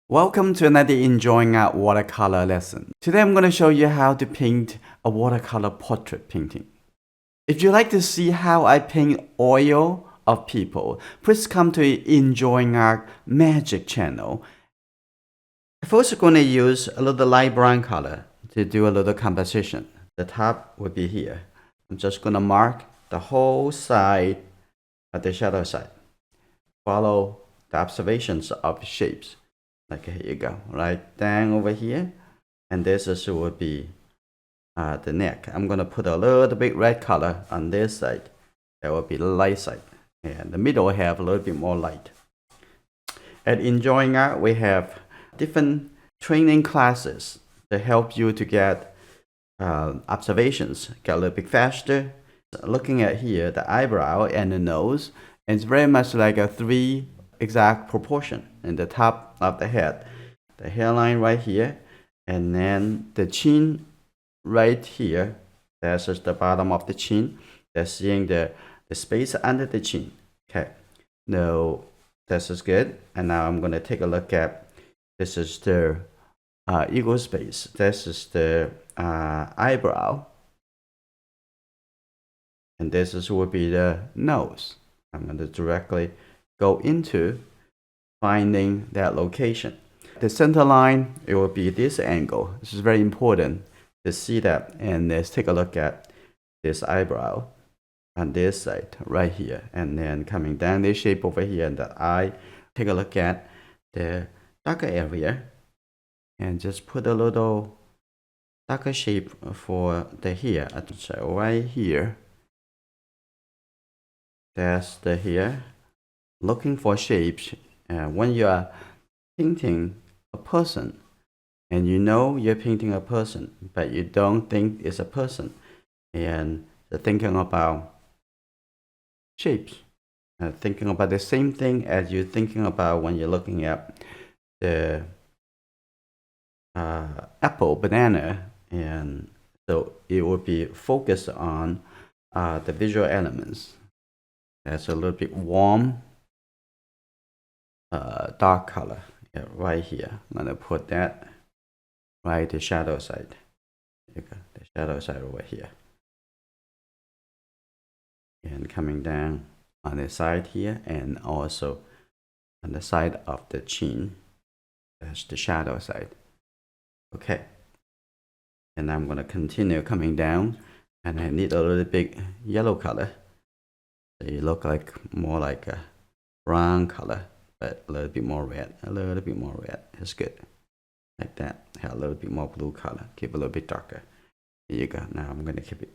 Welcome to another Enjoying Art watercolor lesson. Today I'm going to show you how to paint a watercolor portrait painting. If you like to see how I paint oil of people, please come to Enjoying Art Magic channel. First I'm going to use a little light brown color to do a little composition. The top would be here. I'm just going to mark the whole side of the shadow side. Follow the observations of shapes. Like here you go, right down over here, and this is would be the neck. I'm gonna put a little bit red color on this side. That will be the light side, and the middle will have a little bit more light. At Enjoying Art, we have different training classes to help you to get observations, get a little bit faster. Looking at here, the eyebrow and the nose, and it's very much like a three exact proportion in the top of the head, the hairline right here, and then the chin right here. That's just the bottom of the chin. That's seeing the space under the chin. Okay, now this is good. And now I'm going to take a look at, this is the equal space. This is the eyebrow, and this is will be the nose. I'm going to directly go into finding that location. The center line, it will be this angle. This is very important to see that. And let's take a look at this eyebrow on this side right here, and then coming down this shape over here, and the eye. Take a look at the darker area and just put a little darker shape for the hair. So right here, that's the hair. Looking for shapes. When you are painting a person, and you know you're painting a person, but you don't think it's a person, and you're thinking about shapes, thinking about the same thing as you're thinking about when you're looking at the apple, banana, and so it will be focused on the visual elements. That's a little bit warm, dark color. Yeah, right here. I'm gonna put that right the shadow side. You got the shadow side over here, and coming down on the side here, and also on the side of the chin. That's the shadow side. Okay, and I'm gonna continue coming down, and I need a little bit yellow color. So you look like more like a brown color, but a little bit more red. A little bit more red is good. Like that. Have a little bit more blue color. Keep a little bit darker. Here you go. Now I'm gonna keep it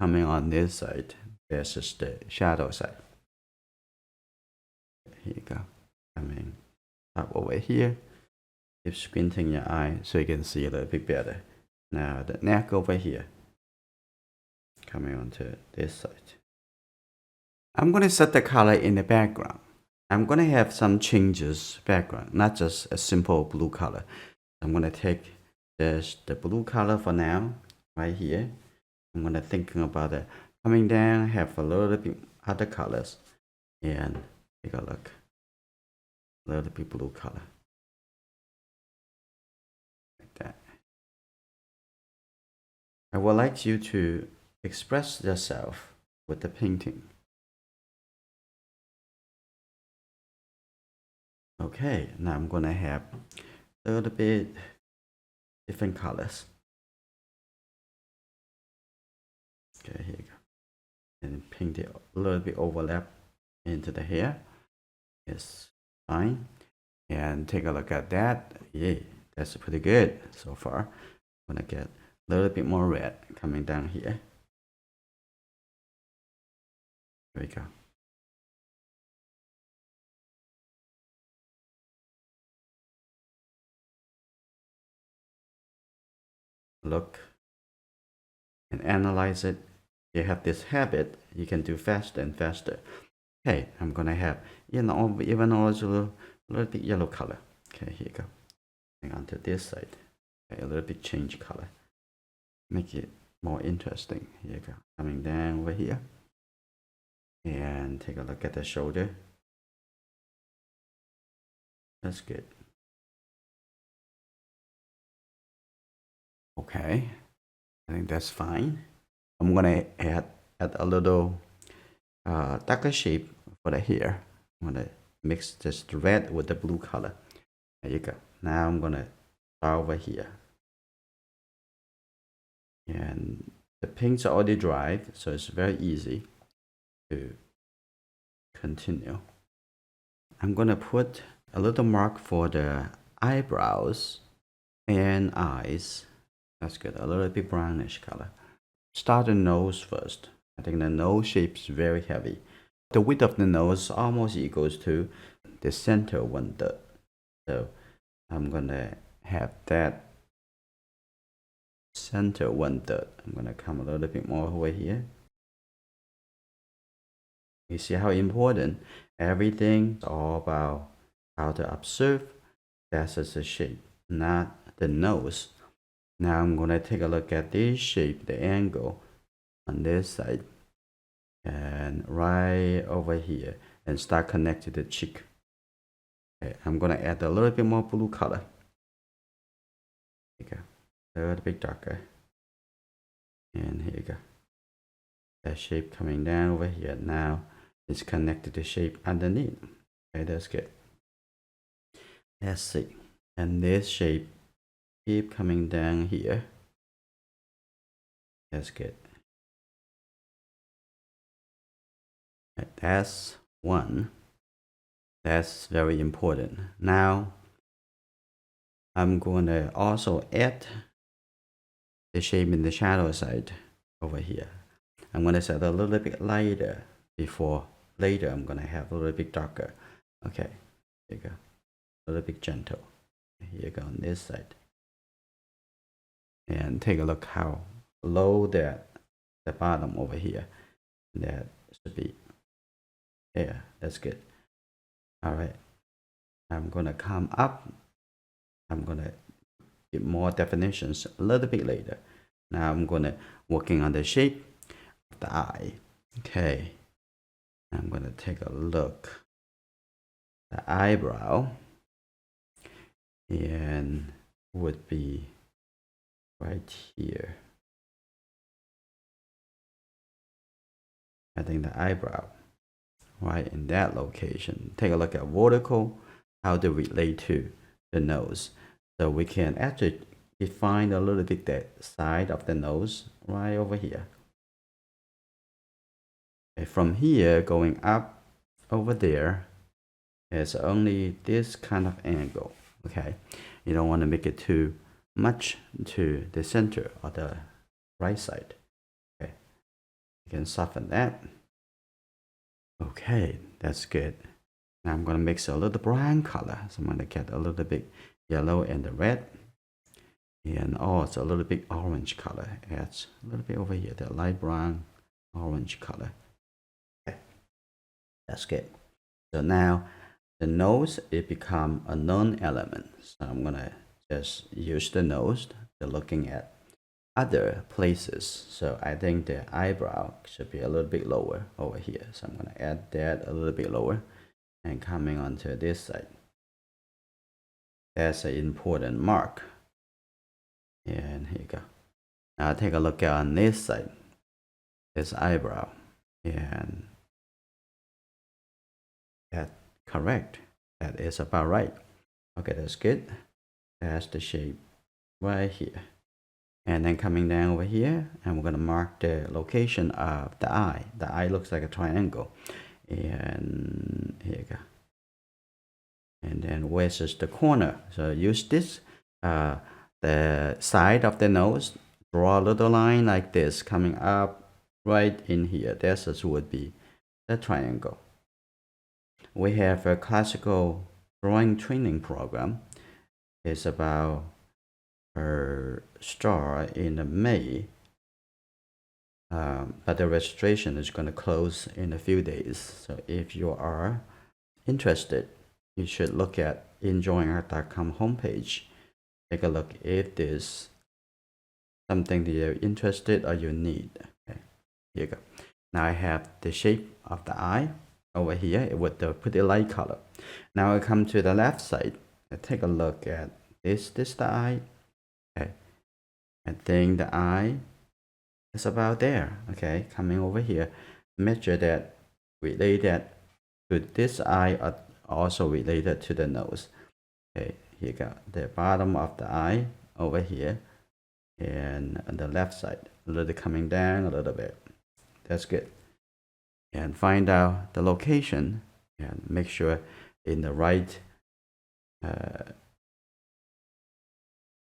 coming on this side. This is the shadow side. Here you go. Coming up over here. Keep squinting your eye so you can see a little bit better. Now the neck over here. Coming onto this side. I'm gonna set the color in the background. I'm gonna have some changes background, not just a simple blue color. I'm gonna take the blue color for now, right here. I'm gonna thinking about it. Coming down, have a little bit other colors, and take a look. A little bit blue color. Like that. I would like you to express yourself with the painting. Okay, now I'm gonna have a little bit different colors. Okay, here you go. And paint it a little bit overlap into the hair. Yes, fine. And take a look at that. Yay, that's pretty good so far. I'm gonna get a little bit more red coming down here. There we go. Look and analyze it. You have this habit, you can do faster and faster. Okay, I'm gonna have even also a little bit yellow color. Okay, here you go. Hang on to this side. Okay, a little bit change color. Make it more interesting. Here you go. Coming down over here. And take a look at the shoulder. That's good. Okay, I think that's fine. I'm gonna add a little darker shape for the hair. I'm gonna mix this red with the blue color. There you go. Now I'm gonna start over here. And the pinks are already dried, so it's very easy to continue. I'm gonna put a little mark for the eyebrows and eyes. That's good. A little bit brownish color. Start the nose first. I think the nose shape is very heavy. The width of the nose almost equals to the center 1/3. So I'm gonna have that center 1/3. I'm gonna come a little bit more over here. You see how important everything is all about how to observe. That's just the shape, not the nose. Now I'm gonna take a look at this shape, the angle on this side, and right over here, and start connecting the cheek. Okay, I'm gonna add a little bit more blue color. Here you go, a little bit darker, and here you go. That shape coming down over here. Now it's connected to shape underneath. Okay, that's good. Let's see, and this shape keep coming down here. That's good. That's one. That's very important. Now I'm going to also add the shape in the shadow side over here. I'm going to set a little bit lighter before later I'm going to have a little bit darker. Okay, here you go. A little bit gentle. Here you go on this side. And take a look how low the bottom over here. That should be. Yeah, that's good. All right. I'm going to come up. I'm going to get more definitions a little bit later. Now I'm going to working on the shape of the eye. Okay. I'm going to take a look. The eyebrow and would be right here. I think the eyebrow right in that location. Take a look at vertical, how to relate to the nose. So we can actually define a little bit that side of the nose right over here. Okay, from here going up over there, it's only this kind of angle. Okay, you don't want to make it too much to the center or the right side. Okay, you can soften that. Okay, that's good. Now I'm going to mix a little brown color. So I'm going to get a little bit yellow and the red. And also a little bit orange color. Adds a little bit over here, the light brown orange color. Okay, that's good. So now the nose, it become a non-element. So I'm going to just use the nose to looking at other places. So I think the eyebrow should be a little bit lower over here. So I'm going to add that a little bit lower and coming onto this side. That's an important mark. And here you go. Now take a look on this side. This eyebrow. And that's correct. That is about right. Okay, that's good. That's the shape right here. And then coming down over here, and we're going to mark the location of the eye. The eye looks like a triangle. And here you go. And then where's the corner? So use this, the side of the nose, draw a little line like this coming up right in here. This would be the triangle. We have a classical drawing training program. It's about start in May, but the registration is going to close in a few days. So if you are interested, you should look at enjoyingart.com homepage. Take a look if there's something that you're interested or you need. Okay, here you go. Now I have the shape of the eye over here with the pretty light color. Now I come to the left side. I take a look at this the eye. Okay, I think the eye is about there. Okay, coming over here, measure that, relate that to this eye, are also related to the nose. Okay, here you go. The bottom of the eye over here, and on the left side, a little coming down a little bit. That's good. And find out the location and make sure in the right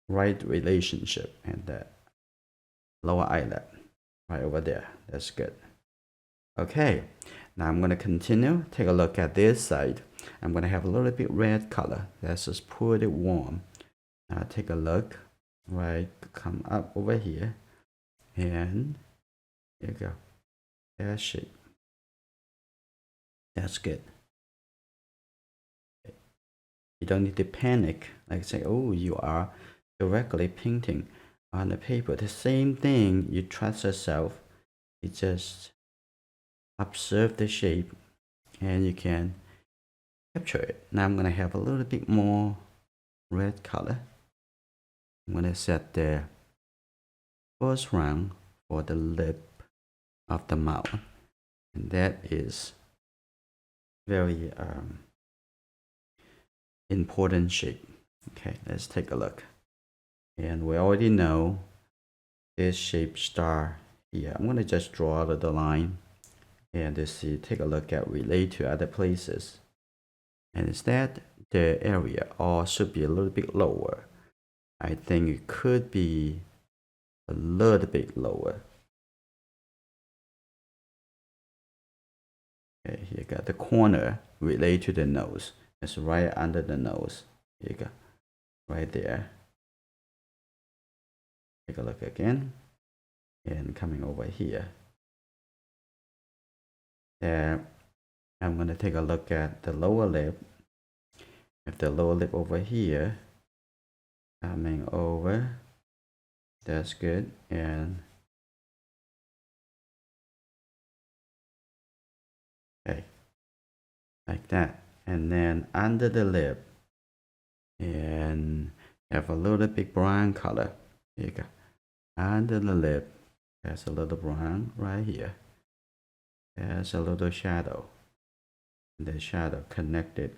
right relationship, and the lower eyelid right over there. That's good. Okay, now I'm going to continue. Take a look at this side. I'm going to have a little bit red color. That's just pretty warm. Now take a look. Right, come up over here, and there you go. That shape. That's good. You don't need to panic. Like say, oh, you are directly painting on the paper. The same thing. You trust yourself. You just observe the shape, and you can capture it. Now I'm gonna have a little bit more red color. I'm gonna set the first round for the lip of the mouth, and that is very important shape. Okay, let's take a look. And we already know this shape star here. I'm gonna just draw the line, and to see, take a look at relate to other places. And instead, the area all should be a little bit lower. I think it could be a little bit lower. Okay, here you got the corner relate to the nose. It's right under the nose. Here you go, right there. Take a look again, and coming over here. There, I'm going to take a look at the lower lip. If the lower lip over here, coming over, that's good. And okay, like that. And then under the lip, and have a little bit brown color. Here you go. Under the lip, there's a little brown right here. There's a little shadow. The shadow connected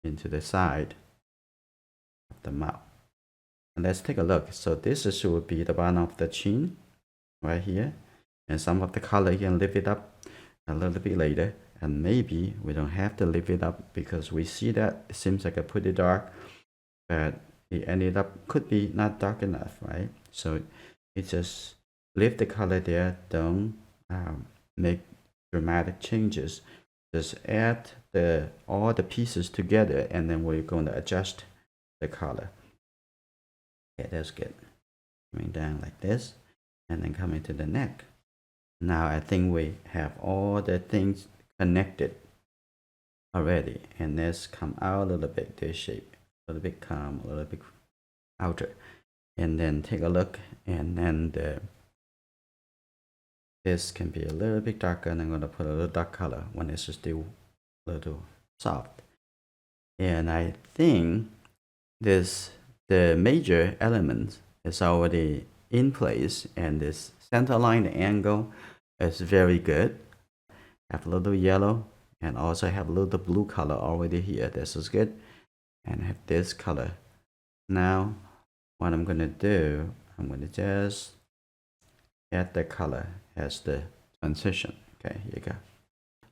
into the side of the mouth. And let's take a look. So this is would be the bottom of the chin right here. And some of the color you can lift it up a little bit later. And maybe we don't have to lift it up because we see that it seems like a pretty dark, but it ended up could be not dark enough, right? So it just lift the color there. Don't make dramatic changes. Just add all the pieces together, and then we're going to adjust the color. Okay, that's good. Coming down like this, and then coming to the neck. Now I think we have all the things connected already, and let's come out a little bit, this shape, a little bit calm, a little bit outer, and then take a look, and then this can be a little bit darker, and I'm going to put a little dark color when it's still a little soft. And I think the major element is already in place, and this center line, the angle is very good. Have a little yellow, and also have a little blue color already here. This is good. And have this color. Now what I'm gonna do, I'm gonna just add the color as the transition. Okay, here you go.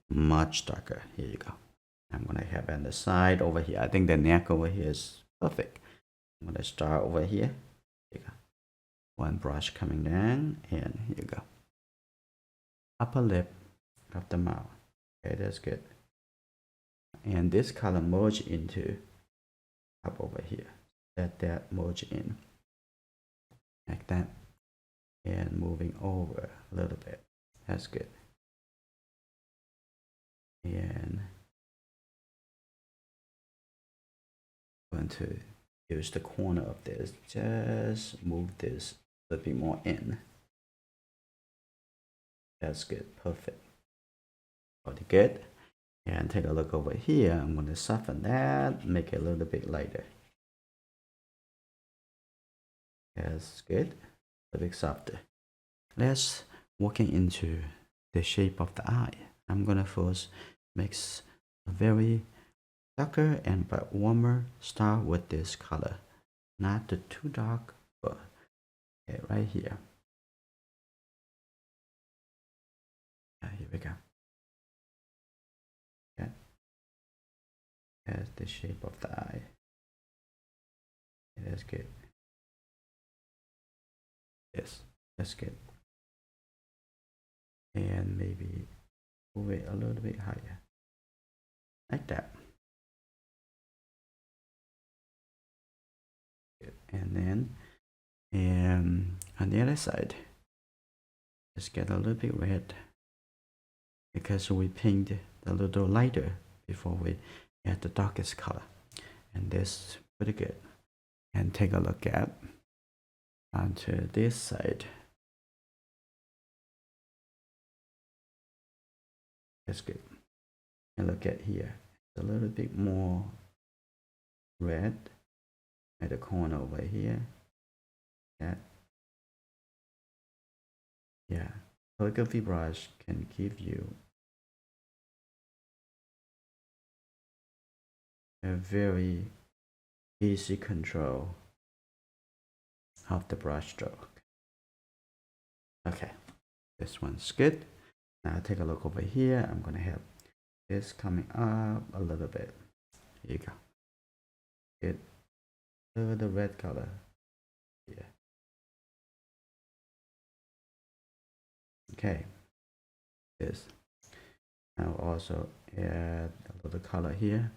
Much darker. Here you go. I'm gonna have on the side over here. I think the neck over here is perfect. I'm gonna start over here. Here you go. One brush coming down, and here you go. Upper lip of the mouth. Okay, that's good. And this color merge into up over here. Let that merge in like that, and moving over a little bit. That's good. And I'm going to use the corner of this. Just move this a little bit more in. That's good. Perfect. Pretty good. And take a look over here. I'm going to soften that, make it a little bit lighter. That's good. a bit softer. Let's working into the shape of the eye. I'm gonna first mix a very darker and but warmer. Start with this color, not the too dark, but okay, right here. Here we go. Okay, that's the shape of the eye. Okay, that's good. Yes, that's good. And maybe move it a little bit higher, like that. Good. And then, on the other side, just get a little bit red because we paint a little lighter before we add the darkest color. And this pretty good. And take a look at onto this side. That's good. And look at here, it's a little bit more red at the corner over here. Yeah, calligraphy brush can give you a very easy control of the brush stroke. Okay, this one's good. Now take a look over here. I'm gonna have this coming up a little bit. Here you go. Get the red color here. Okay, this. Now also add a little color here,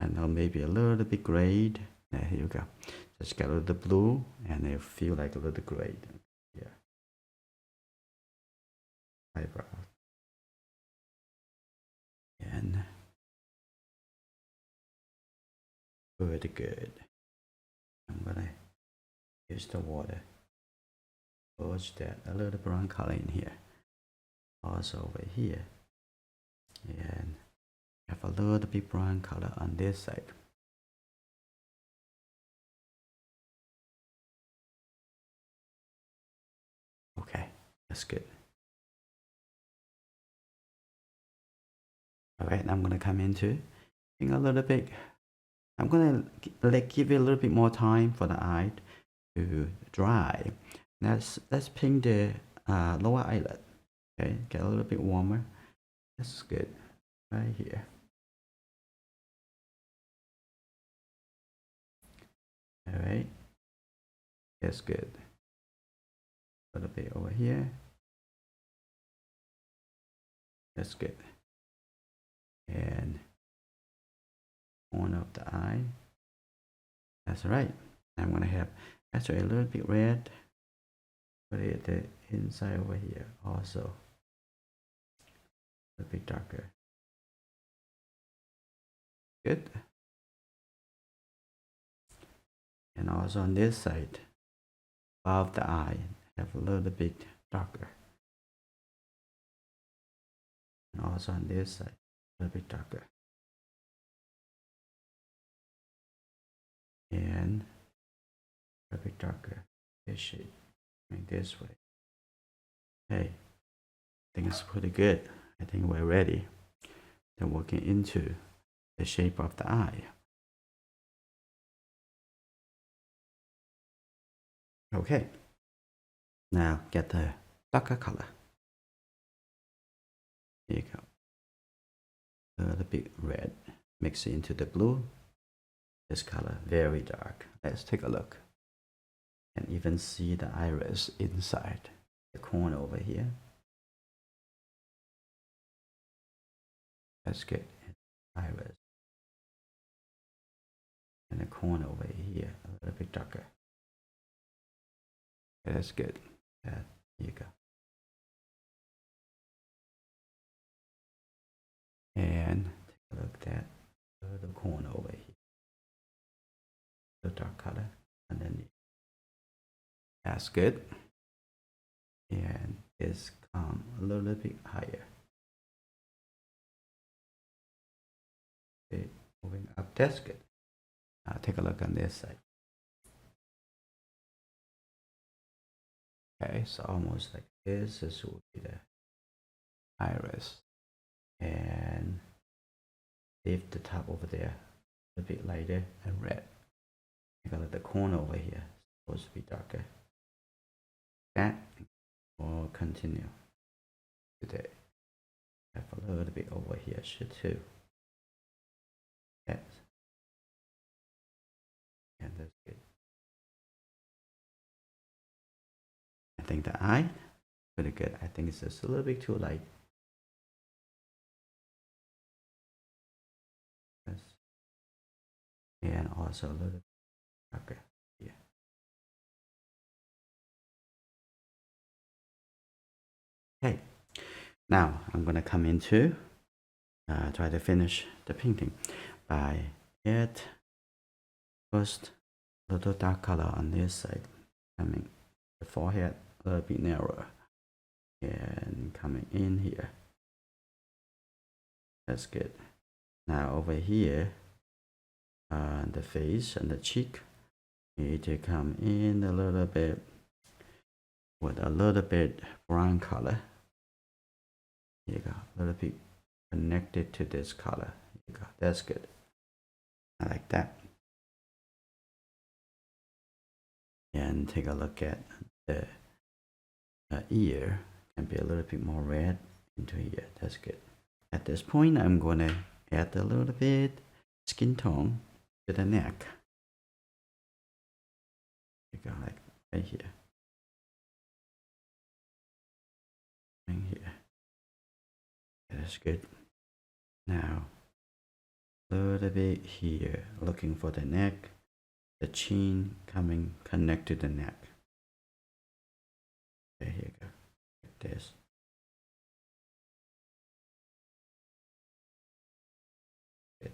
and now maybe a little bit grade. There, here you go. Just get a little blue, and it feel like a little grade. Yeah. Eyebrow. And pretty good. I'm gonna use the water. Push that a little brown color in here. Also over here. And have a little bit brown color on this side. Okay, that's good. All right, now I'm gonna come into being a little bit. I'm gonna give it a little bit more time for the eye to dry. Let's paint the lower eyelid. Okay, get a little bit warmer. That's good. Right here. All right, that's good. A little bit over here. That's good. And corner of the eye. That's right. I'm gonna have actually a little bit red. Put it the inside over here also. A bit darker. Good. And also on this side, above the eye, have a little bit darker. And also on this side, a little bit darker. And a bit darker. This shade. Like this way. Hey, I think it's pretty good. I think we're ready. Then working into the shape of the eye. Okay. Now get the darker color. Here you go. A little bit red. Mix it into the blue. This color very dark. Let's take a look. And even see the iris inside the corner over here. That's good. Iris. And the corner over here, a little bit darker. That's good. Here you go. And take a look at the corner over here. The dark color underneath. That's good. And it's come a little bit higher. Okay, moving up. That's good. Now take a look on this side. Okay, so almost like this. This will be the iris. And leave the top over there a bit lighter and red. I got the corner over here supposed to be darker. That will continue today. Have a little bit over here too. Yes. And that's good. I think the eye pretty good. I think it's just a little bit too light. Yes. And also a little bit darker here. Okay. Now I'm gonna come into try to finish the painting by add first little dark color on this side, coming the forehead a little bit narrower and coming in here. That's good. Now over here, the face and the cheek need to come in a little bit with a little bit brown color. Here you go, a little bit connected to this color. Here you go, that's good. I like that. And take a look at the ear, can be a little bit more red into here. That's good. At this point, I'm gonna add a little bit skin tone to the neck. You go like right here, right here. That's good. Now, a little bit here, looking for the neck, the chin coming connect to the neck. There you go, like this. Good.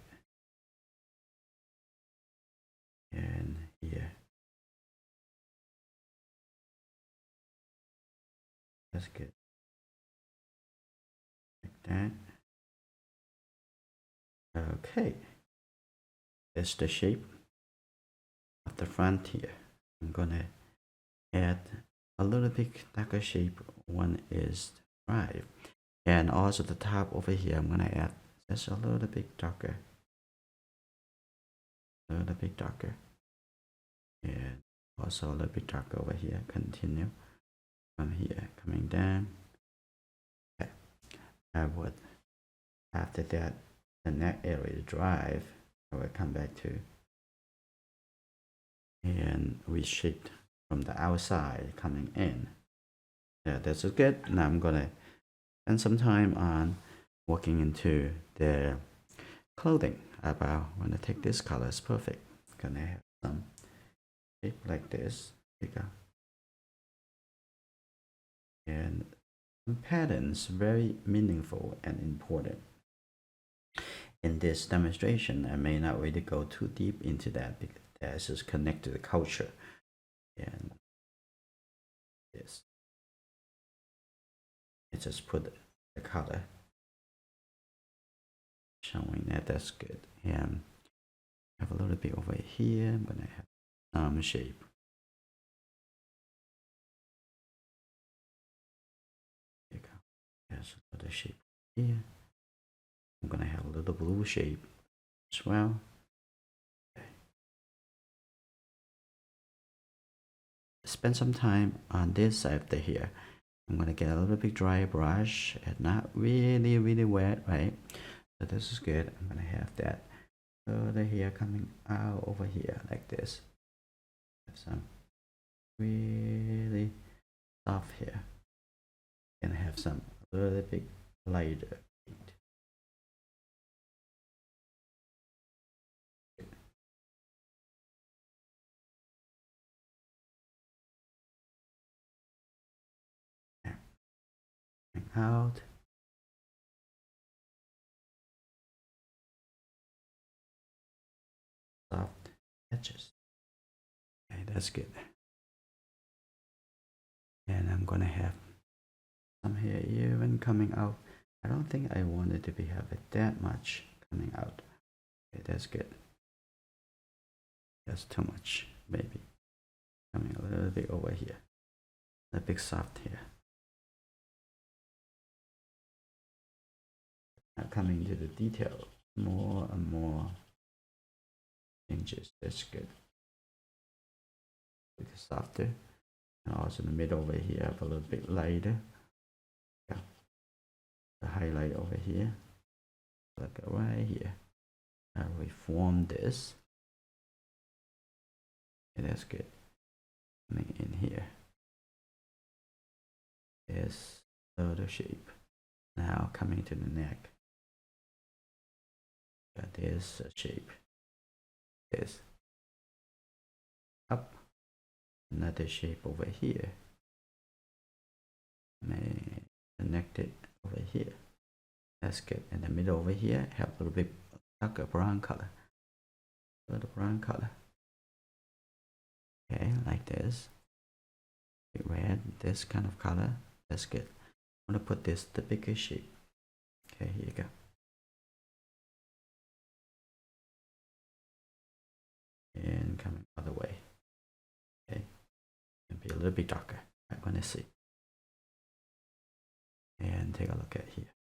And here. That's good. Like that. Okay. That's the shape of the front here. I'm gonna add a little bit darker shape. One is 5. And also the top over here, I'm gonna add just a little bit darker. A little bit darker. And also a little bit darker over here. Continue from here, coming down. Okay. I would, after that, the neck area drive, I will come back to and reshape from the outside coming in. Yeah, that's good. Now I'm gonna spend some time on working into the clothing. About when I take this color, it's perfect. Gonna have some shape like this. Here you go. And some patterns very meaningful and important. In this demonstration, I may not really go too deep into that because that's just connected to the culture. And this, it just put the color showing that that's good. And have a little bit over here. I'm gonna have some shape. There you go. There's a little shape here. I'm gonna have a little blue shape as well. Okay. Spend some time on this side of the hair. I'm gonna get a little bit dry brush and not really wet, right? So this is good. I'm gonna have that the hair coming out over here like this. Have some really soft hair. And have some a little bit lighter paint. Out. Soft edges. Okay, that's good. And I'm gonna have some hair even coming out. I don't think I wanted to be have it that much coming out. Okay, that's good. That's too much, maybe. Coming a little bit over here. A big soft here. Now coming to the detail, more and more changes. That's good. Bit softer, and also in the middle over here, have a little bit lighter. Yeah. The highlight over here, like right here. Now we form this. Okay, that's good. Coming in here. There's the shape. Now coming to the neck. Got this shape. This up. Another shape over here. Connect it over here. That's good. In the middle over here, have a little bit darker brown color. A little brown color. Okay, like this. Red, this kind of color. That's good. I'm gonna put this the bigger shape. Okay, here you go. And coming other way. Okay, and be a little bit darker. I'm gonna see. And take a look at here.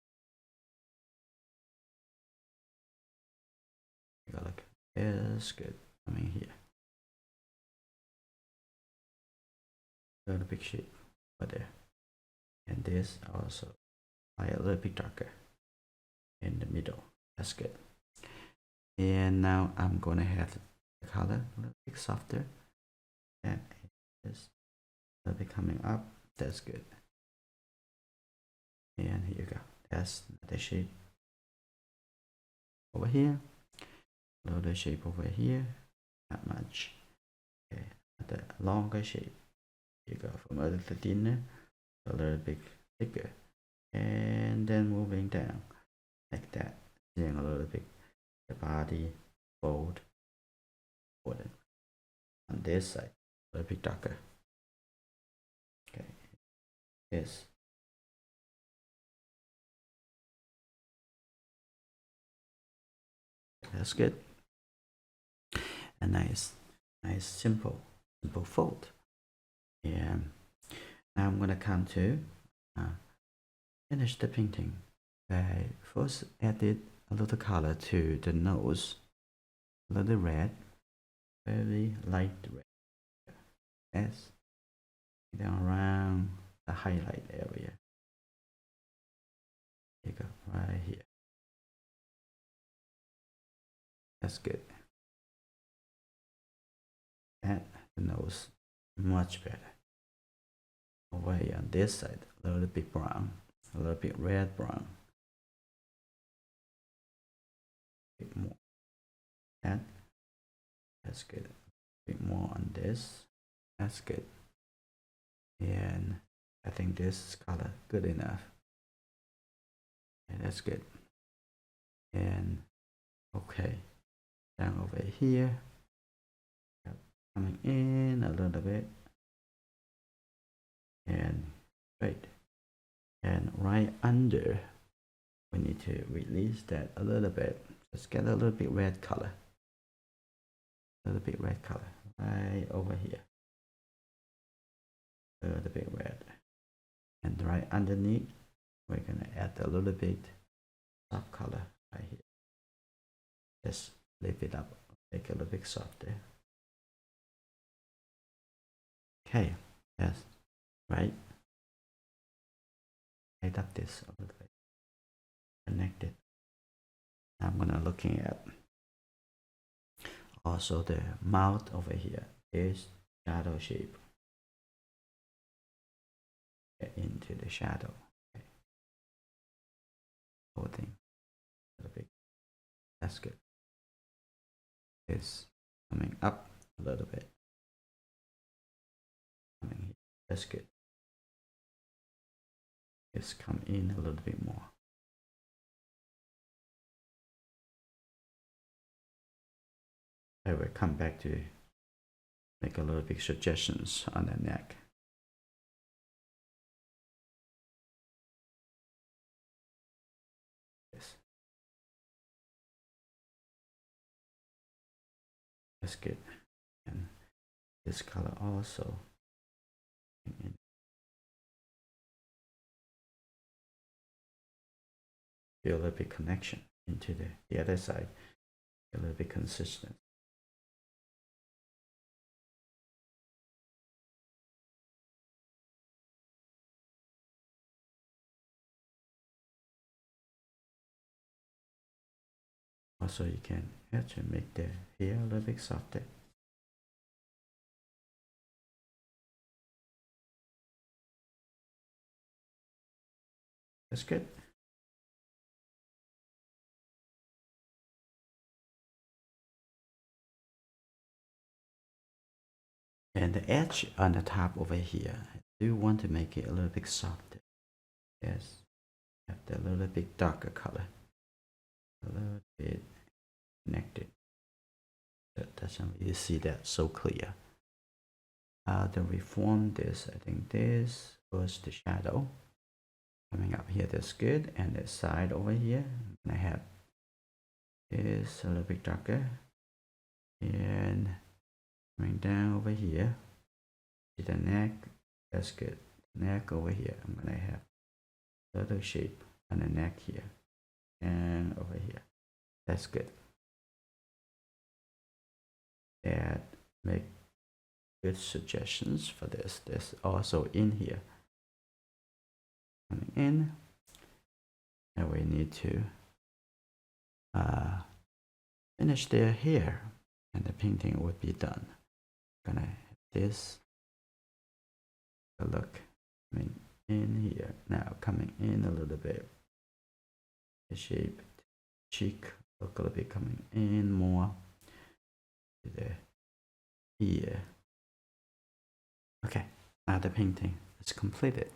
Take a look. Yes, good. Coming here. Got a big shape over there. And this also a little bit darker in the middle. That's good. And now I'm gonna have the color a little bit softer. That is a little bit coming up. That's good. And here you go. That's the shape over here. Little shape over here. Not much. Okay. The longer shape. Here you go. From a little thinner, a little bit thicker, and then moving down like that. Seeing a little bit the body fold forward. On this side, a little bit darker. Okay. This. That's good. A nice simple fold. Yeah. Now I'm gonna come to finish the painting. I first added a little color to the nose, a little red, very light red. Yes. Down around the highlight area. Here you go, right here. That's good. And the nose, much better. Over here on this side, a little bit brown, a little bit red brown. A bit more. And that's good. A bit more on this. That's good. And I think this color good enough. Yeah, that's good. And okay, down over here, coming in a little bit, and right, and right under, we need to release that a little bit. Just get a little bit red color, a little bit red color right over here, a little bit red, and right underneath, we're gonna add a little bit soft color right here. Just lift it up, make it a little bit softer. Okay, yes, right. Light up this a little bit. Connect it. I'm gonna looking at also the mouth over here is shadow shape. Get into the shadow. Okay. Whole thing. A little bit. That's good. It's coming up a little bit. Coming here. That's good. It's come in a little bit more. I will come back to make a little bit suggestions on the neck. Yes. That's good. And this color also. feel a little bit connection into the other side, a little bit consistent. Also, you can actually make the hair a little bit softer. That's good. And the edge on the top over here, I do want to make it a little bit softer. Yes, have the little bit darker color, a little bit connected. That doesn't really see that so clear. To reform this, I think this was the shadow coming up here. That's good. And the side over here, I have this a little bit darker, and coming down over here, see the neck. That's good. Neck over here, I'm gonna have a little shape on the neck here and over here. That's good. That make good suggestions for this. There's also in here. Coming in, and we need to finish their hair, and the painting would be done. Gonna have this look coming in here now, coming in a little bit. The shape, cheek look a little bit coming in more to the ear. Okay, now the painting is completed.